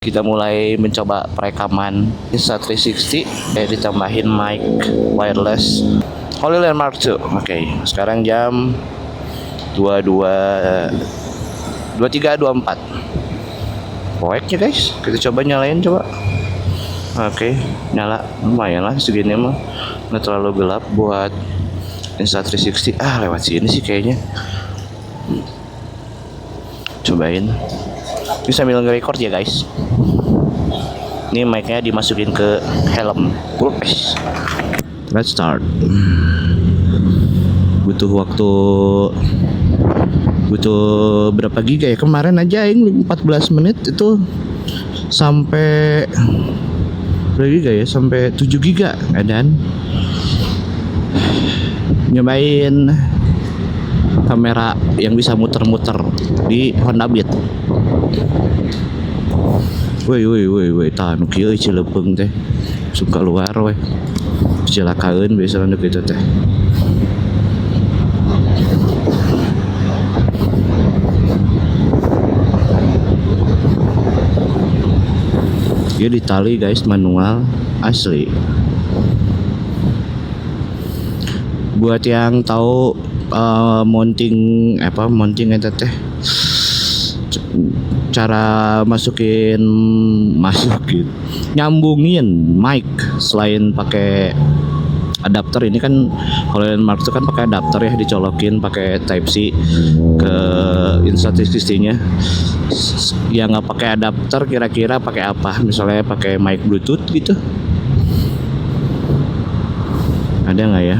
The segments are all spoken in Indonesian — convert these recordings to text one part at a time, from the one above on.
Kita mulai mencoba perekaman Insta360 ditambahin mic wireless HoloLens Mark II. Oke, sekarang jam 23.24. Proyeknya guys, kita coba nyalain coba. Oke, nyala, lumayan lah segini mah, nggak terlalu gelap buat Insta360. Lewat sini sih kayaknya. Cobain. Ini sambil nge-record ya guys. Ini mic-nya dimasukin ke helm. Let's start. Butuh berapa giga ya? Kemarin aja ini 14 menit itu sampai berapa giga ya? Sampai 7 giga dan nyobain kamera yang bisa muter-muter di Honda Beat. Woi, tahan kieu cilepeung teh. Suka luar we. Kecelakaan biasa untuk itu teh. Dia ditali guys, manual asli. Buat yang tahu mounting itu teh, cara nyambungin mic selain pakai adapter. Ini kan HoloLens Mark itu kan pakai adapter ya, dicolokin pakai Type C ke Insta360-nya. Yang nggak pakai adapter kira-kira pakai apa? Misalnya pakai mic Bluetooth gitu, ada nggak ya?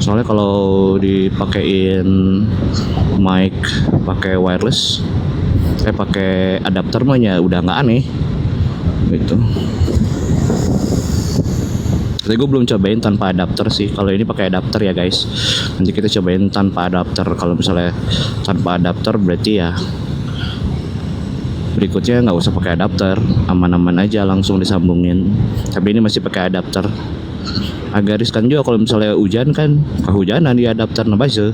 Soalnya kalau dipakein mic pakai wireless, pakai adapter mah ya udah nggak aneh gitu. Tapi gue belum cobain tanpa adapter sih. Kalau ini pakai adapter ya guys. Nanti kita cobain tanpa adapter. Kalau misalnya tanpa adapter berarti ya berikutnya nggak usah pakai adapter, aman-aman aja langsung disambungin. Tapi ini masih pakai adapter. Agak riskan juga kalau misalnya hujan kan, kehujanan di adapter nabase.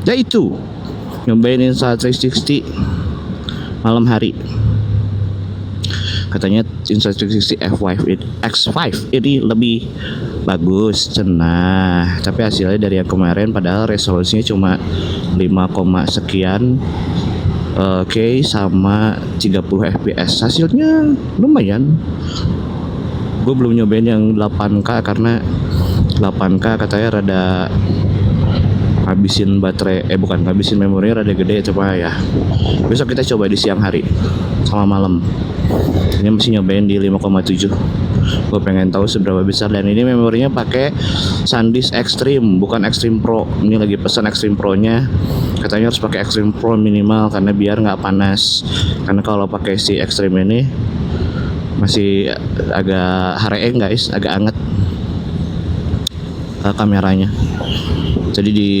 Ya itu, nyobain Insta360 malam hari. Katanya Insta360 X5 ini lebih bagus, cenah. Tapi hasilnya dari yang kemarin, padahal resolusinya cuma 5, sekian K sama 30 fps. Hasilnya lumayan. Gue belum nyobain yang 8K karena 8K katanya rada habisin baterai, habisin memorinya rada gede. Coba ya, besok kita coba di siang hari sama malam. Ini masih nyobain di 5,7. Gue pengen tahu seberapa besar. Dan ini memorinya pakai SanDisk Extreme, bukan Extreme Pro. Ini lagi pesan Extreme Pro nya. Katanya harus pakai Extreme Pro minimal karena biar nggak panas. Karena kalau pakai si Extreme ini masih agak hareng guys, agak anget kameranya. Jadi di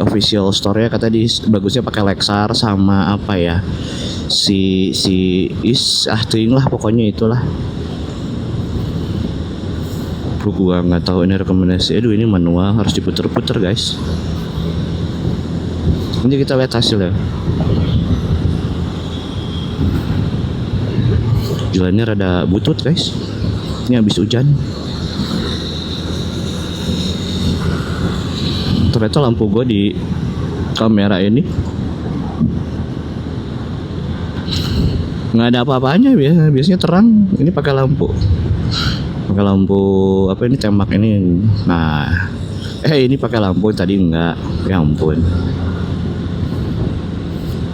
official store ya kata bagusnya pakai Lexar sama apa ya, ting lah pokoknya itulah. Gua nggak tahu ini rekomendasi. Ini manual, harus diputer-puter guys. Nanti kita lihat hasilnya. Jalannya rada butut guys, ini habis hujan. Ternyata lampu gue di kamera ini nggak ada apa-apanya. Biasanya terang, ini pakai lampu apa ini, tembak ini. Nah ini pakai lampu, tadi enggak. Ya ampun,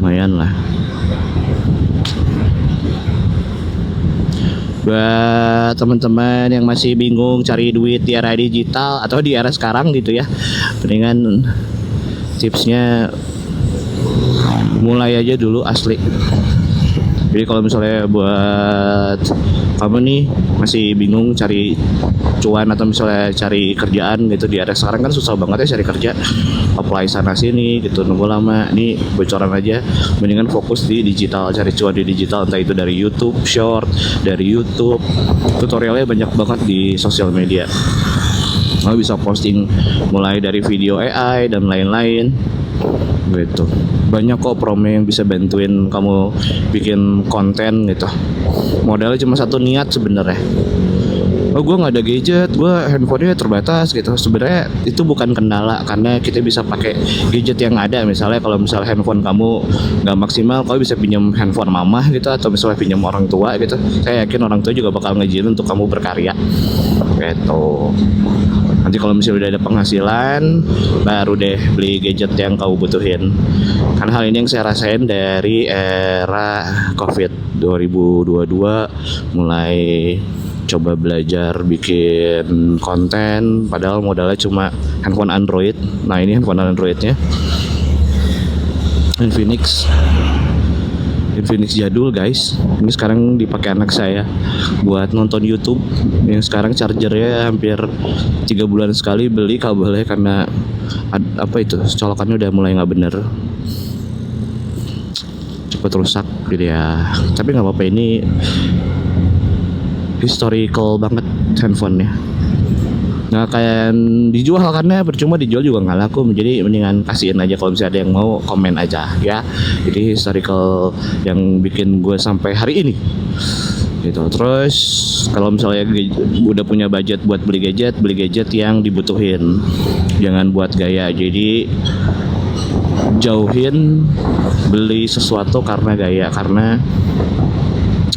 lumayan lah. Buat teman-teman yang masih bingung cari duit di era digital atau di era sekarang gitu ya, mendingan tipsnya mulai aja dulu asli. Jadi kalau misalnya buat kamu nih masih bingung cari cuan atau misalnya cari kerjaan gitu, di era sekarang kan susah banget ya cari kerja, apply sana sini gitu, nunggu lama. Ini bocoran aja, mendingan fokus di digital, cari cuan di digital, entah itu dari YouTube Short, dari YouTube tutorialnya banyak banget di sosial media. Lo bisa posting mulai dari video AI dan lain-lain. gitu. Banyak kok promo yang bisa bantuin kamu bikin konten gitu. Modalnya cuma satu niat sebenarnya. Oh, gue nggak ada gadget, gue handphonenya terbatas gitu. Sebenarnya itu bukan kendala karena kita bisa pakai gadget yang ada. Misalnya kalau misalnya handphone kamu nggak maksimal, kamu bisa pinjam handphone mamah gitu, atau misalnya pinjam orang tua gitu. Saya yakin orang tua juga bakal ngizinin untuk kamu berkarya gitu. Nanti kalau misalnya udah ada penghasilan, baru deh beli gadget yang kamu butuhin. Karena hal ini yang saya rasain dari era COVID 2022, mulai coba belajar bikin konten, padahal modalnya cuma handphone Android. Nah, ini handphone Androidnya Infinix jadul guys. Ini sekarang dipakai anak saya buat nonton YouTube. Yang sekarang chargernya hampir 3 bulan sekali beli kabelnya karena colokannya udah mulai nggak bener, cepet rusak gitu ya. Tapi nggak apa-apa, ini historical banget handphonenya. Nggak kayak dijual karena percuma dijual juga nggak laku. Jadi mendingan kasihin aja, kalau misalnya ada yang mau komen aja ya. Jadi historical yang bikin gue sampai hari ini gitu. Terus kalau misalnya udah punya budget buat beli gadget yang dibutuhin, jangan buat gaya. Jadi jauhin beli sesuatu karena gaya, karena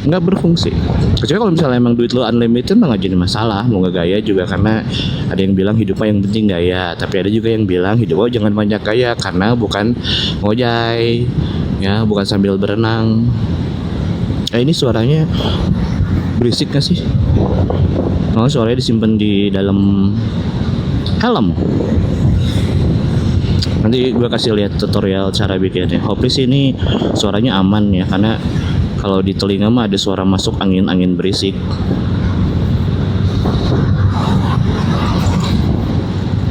nggak berfungsi. Kecuali kalau misalnya emang duit lo unlimited, mah nggak jadi masalah mau nggak gaya juga, karena ada yang bilang hidupnya yang penting gaya, tapi ada juga yang bilang hidup jangan banyak gaya karena bukan ngojay ya, bukan sambil berenang. Ini suaranya berisik gak sih? Oh, suaranya disimpan di dalam helm. Nanti gue kasih lihat tutorial cara bikinnya. Hopefully sih ini suaranya aman ya, karena kalau di telinga mah ada suara masuk angin berisik.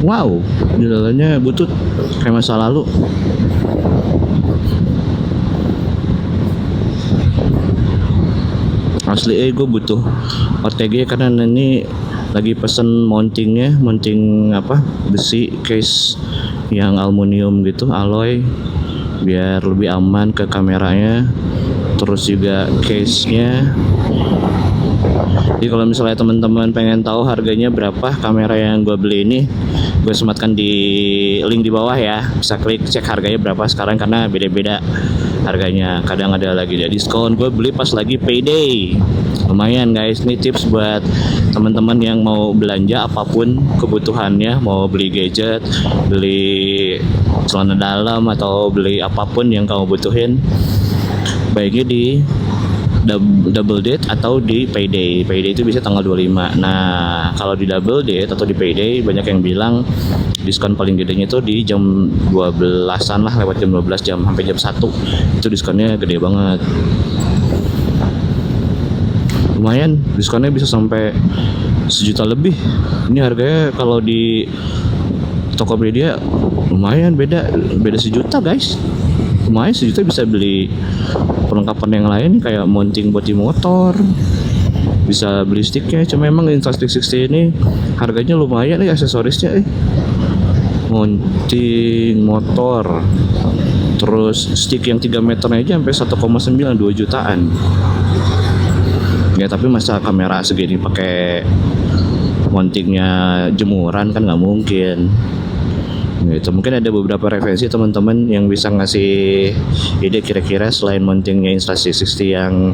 Wow, di dalamnya butut kayak masa lalu. Asli gue butuh OTG karena ini lagi pesen mounting besi case yang aluminium gitu, alloy, biar lebih aman ke kameranya. Terus juga case-nya. Jadi kalau misalnya teman-teman pengen tahu harganya berapa kamera yang gue beli ini, gue sematkan di link di bawah ya. Bisa klik cek harganya berapa sekarang, karena beda-beda harganya. Kadang ada lagi ada diskon. Gue beli pas lagi payday. Lumayan guys, ini tips buat teman-teman yang mau belanja apapun kebutuhannya, mau beli gadget, beli celana dalam, atau beli apapun yang kamu butuhin. Baiknya di double date atau di payday. Payday itu bisa tanggal 25. Nah, kalau di double date atau di payday, banyak yang bilang diskon paling gedenya itu di jam 12-an lah, lewat jam 12 sampai jam 1. Itu diskonnya gede banget. Lumayan, diskonnya bisa sampai 1 juta lebih. Ini harganya kalau di Tokopedia lumayan beda 1 juta guys. Lumayan 1 juta bisa beli perlengkapan yang lain kayak mounting buat di motor, bisa beli sticknya. Cuma emang Insta360 ini harganya lumayan aksesorisnya mounting motor, terus stick yang 3 meternya aja sampai 1,9 2 jutaan ya. Tapi masa kamera segini pakai mountingnya jemuran kan nggak mungkin gitu. Mungkin ada beberapa referensi teman-teman yang bisa ngasih ide kira-kira selain mountingnya Insta360 yang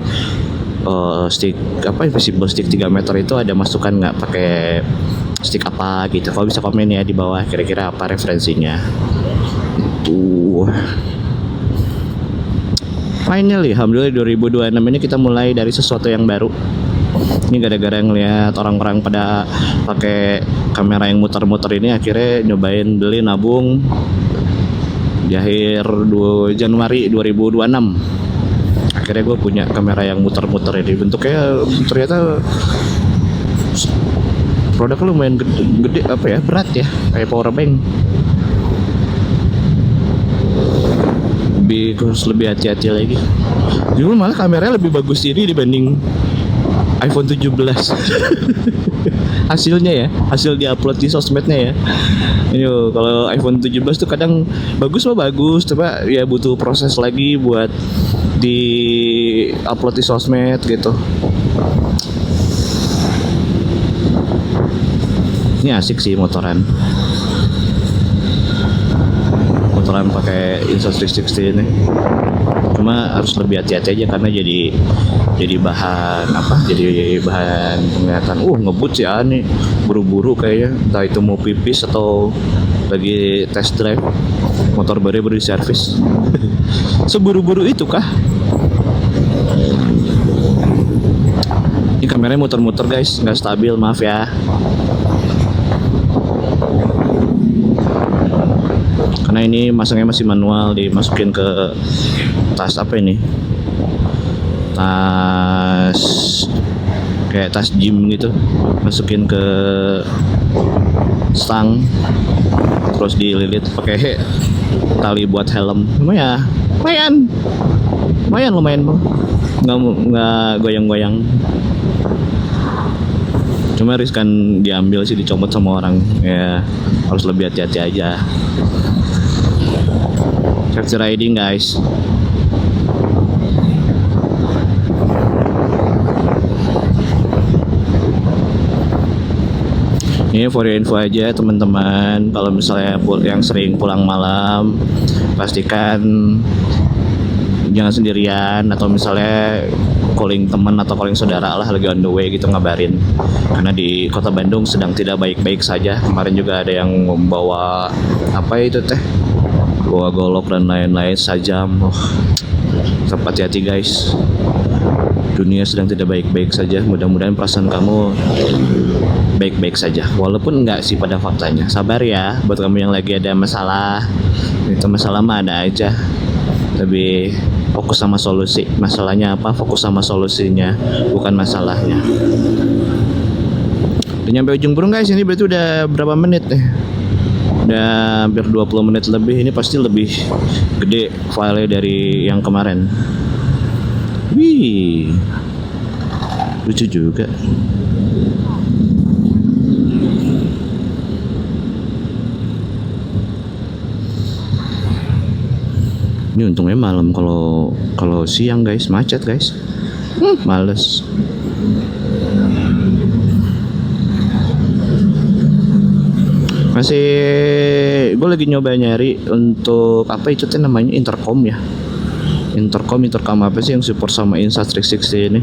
stick invisible stick 3 meter itu, ada masukan nggak pakai stick apa gitu. Kalau bisa komen ya di bawah kira-kira apa referensinya. Tuh. Finally, alhamdulillah 2026 ini kita mulai dari sesuatu yang baru. Ini gara-gara ngeliat orang-orang pada pakai kamera yang muter-muter ini, akhirnya nyobain beli nabung di akhir Januari 2026. Akhirnya gue punya kamera yang muter-muter ini. Bentuknya ternyata produknya lumayan gede berat ya, kayak power bank. Harus lebih hati-hati lagi. Jadi malah kameranya lebih bagus ini dibanding iPhone 17. Hasilnya ya, hasil diupload di sosmednya ya. Ayo, kalau iPhone 17 tuh kadang bagus mah bagus, coba ya butuh proses lagi buat di upload di sosmed gitu. Ini asik sih motoran pakai Insta360 ini. Cuma harus lebih hati-hati aja karena jadi bahan penglihatan. Ngebut sih nih, buru-buru kayaknya, entah itu mau pipis atau lagi test drive motor baru di servis. Seburu-buru itu kah? Ini kameranya muter-muter guys, nggak stabil, maaf ya. Karena ini masangnya masih manual, dimasukin ke tas apa ini? Tas kayak tas gym gitu, masukin ke stang, terus dililit pakai tali buat helm. Lumayan nggak goyang-goyang. Cuma riskan diambil sih, dicomot sama orang ya, harus lebih hati-hati aja. Safety riding guys. Ini for your info aja teman-teman, kalau misalnya yang sering pulang malam, pastikan jangan sendirian, atau misalnya calling teman atau calling saudara lah lagi on the way gitu, ngabarin. Karena di kota Bandung sedang tidak baik-baik saja. Kemarin juga ada yang membawa bawa golok dan lain-lain, sajam. Tetap hati-hati guys, dunia sedang tidak baik-baik saja. Mudah-mudahan perasaan kamu baik-baik saja, walaupun enggak sih pada faktanya. Sabar ya buat kamu yang lagi ada masalah. Itu masalah mah ada aja, tapi fokus sama solusi. Masalahnya apa? Fokus sama solusinya, bukan masalahnya. Udah nyampe ujung burung guys. Ini berarti udah berapa menit nih? Udah hampir 20 menit lebih. Ini pasti lebih gede filenya dari yang kemarin. Wih, lucu juga. Ini untungnya malam, kalau siang guys macet guys. Males. Masih gue lagi nyoba nyari untuk apa itu tuh namanya, intercom ya. Intercom apa sih yang support sama Insta360 ini?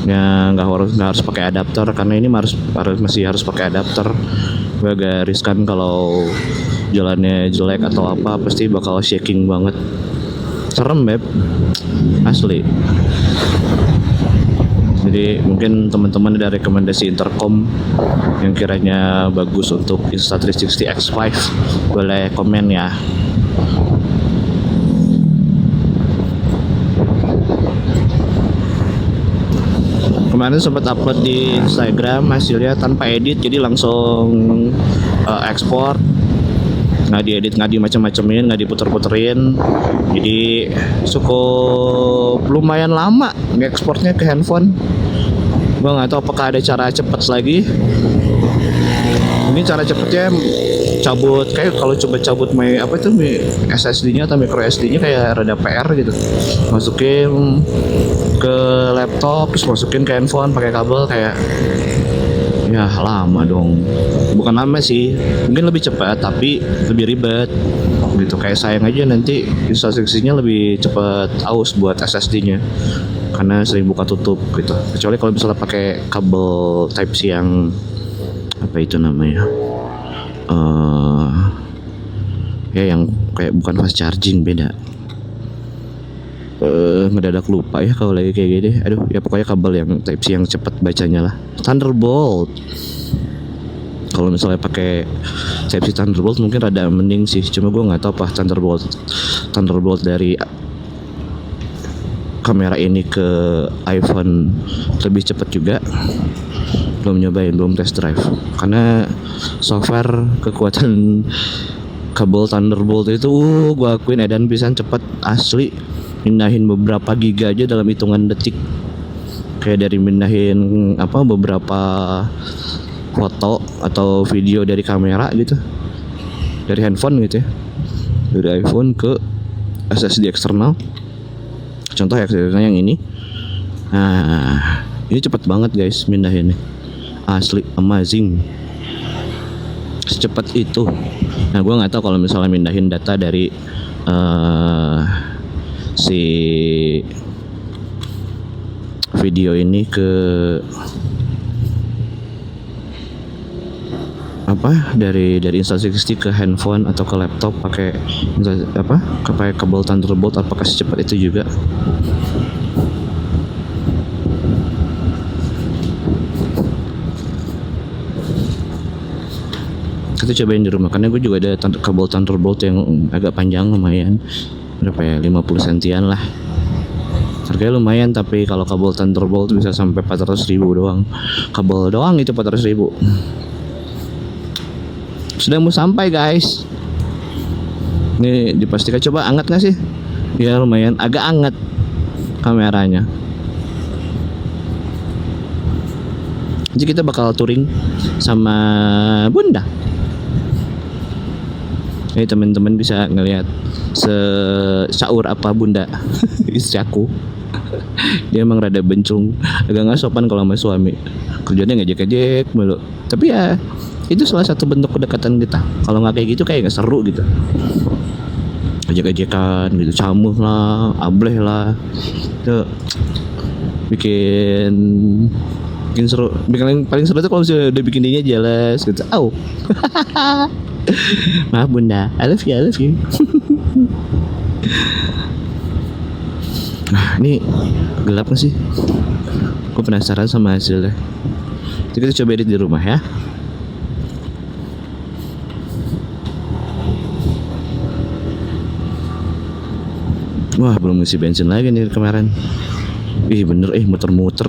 Ya nggak harus pakai adapter, karena ini masih harus pakai adapter. Gue agak riskan kalau jalannya jelek atau apa, pasti bakal shaking banget. Serem beb, asli. Jadi mungkin teman-teman ada rekomendasi intercom yang kiranya bagus untuk Insta360 X5, boleh komen ya. Kemarin sempat upload di Instagram hasilnya tanpa edit, jadi langsung ekspor, nggak diedit, nggak dimacem-macemin, nggak diputer-puterin. Jadi cukup lumayan lama ngekspornya ke handphone. Gue nggak tahu apakah ada cara cepet lagi. Ini cara cepetnya cabut, kayak kalau coba cabut SSD-nya atau micro SD-nya kayak rada PR gitu. Masukin ke laptop terus masukin ke handphone pakai kabel, kayak ya lama dong. Bukan lama sih, mungkin lebih cepat tapi lebih ribet gitu. Kayak sayang aja nanti instruksinya lebih cepat aus buat SSD-nya karena sering buka tutup gitu. Kecuali kalau misalnya pakai kabel Type C yang apa itu namanya, ya yang kayak bukan fast charging, beda. Ngedadak lupa ya kalau lagi kayak gini. Aduh, ya pokoknya kabel yang Type C yang cepat bacanya lah. Thunderbolt. Kalau misalnya pakai Type C Thunderbolt mungkin rada mending sih. Cuma gue nggak tahu apa Thunderbolt dari kamera ini ke iPhone lebih cepat juga. Belum nyobain, belum test drive. Karena so far kekuatan kabel Thunderbolt itu gue akuin edan pisan cepet asli. Pindahin beberapa giga aja dalam hitungan detik. kayak dari mindahin apa beberapa foto atau video dari kamera gitu, dari handphone gitu ya, dari iPhone ke SSD eksternal. Contoh ya yang ini. Nah, ini cepet banget guys mindahinnya, asli amazing, secepat itu. Nah, gue nggak tahu kalau misalnya mindahin data dari si video ini ke apa, dari Insta360 ke handphone atau ke laptop pakai apa, pakai kabel Thunderbolt, apakah secepat itu juga? Kita cobain di rumah, karena gue juga ada kabel Thunderbolt yang agak panjang lumayan, berapa ya, 50 sentian lah. Harganya lumayan, tapi kalau kabel Thunderbolt bisa sampai 400.000 doang. Kabel doang itu 400.000. Sudah mau sampai guys. Ini dipastikan, coba anget gak sih? Ya lumayan, agak anget kameranya. Jadi kita bakal touring sama Bunda. Jadi teman-teman bisa ngelihat secaur apa Bunda istri aku. Dia emang rada bencong, agak nggak sopan kalau sama suami. Kerjanya ngejek-ngejek mulu. Tapi ya itu salah satu bentuk kedekatan kita. Kalau nggak kayak gitu kayak nggak seru gitu. Ngejek-ngejekan gitu, camuh lah, ableh lah. Itu bikin seru. Paling seru tuh kalau misalnya udah bikin dia jelas gitu. Au. Maaf Bunda, I love you. Nah, ini gelap gak sih? Gue penasaran sama hasilnya. Jadi kita coba edit di rumah ya. Wah, belum ngisi bensin lagi nih kemarin. Ih bener, muter-muter.